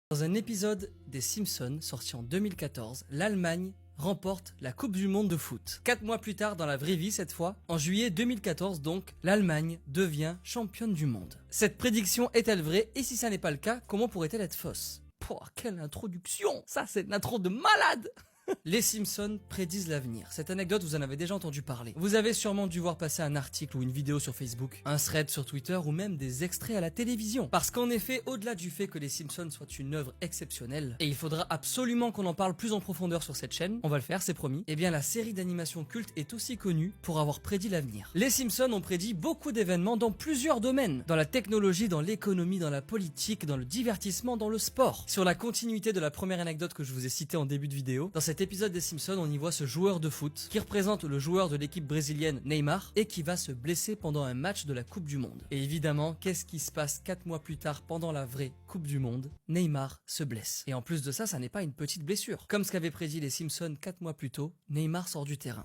Dans un épisode des Simpsons sorti en 2014, l'Allemagne remporte la Coupe du Monde de foot. 4 mois plus tard, dans la vraie vie cette fois, en juillet 2014 donc, l'Allemagne devient championne du monde. Cette prédiction est-elle vraie? Et si ça n'est pas le cas, comment pourrait-elle être fausse? Pouah, quelle introduction! Ça c'est une intro de malade! Les Simpsons prédisent l'avenir. Cette anecdote, vous en avez déjà entendu parler. Vous avez sûrement dû voir passer un article ou une vidéo sur Facebook, un thread sur Twitter ou même des extraits à la télévision. Parce qu'en effet, au-delà du fait que les Simpsons soient une œuvre exceptionnelle, et il faudra absolument qu'on en parle plus en profondeur sur cette chaîne, on va le faire, c'est promis, eh bien la série d'animation culte est aussi connue pour avoir prédit l'avenir. Les Simpsons ont prédit beaucoup d'événements dans plusieurs domaines. Dans la technologie, dans l'économie, dans la politique, dans le divertissement, dans le sport. Sur la continuité de la première anecdote que je vous ai citée en début de vidéo, dans cet épisode des Simpsons, on y voit ce joueur de foot qui représente le joueur de l'équipe brésilienne Neymar et qui va se blesser pendant un match de la Coupe du Monde. Et évidemment, qu'est-ce qui se passe 4 mois plus tard pendant la vraie Coupe du Monde? Neymar se blesse. Et en plus de ça, ça n'est pas une petite blessure. Comme ce qu'avaient prédit les Simpsons 4 mois plus tôt, Neymar sort du terrain.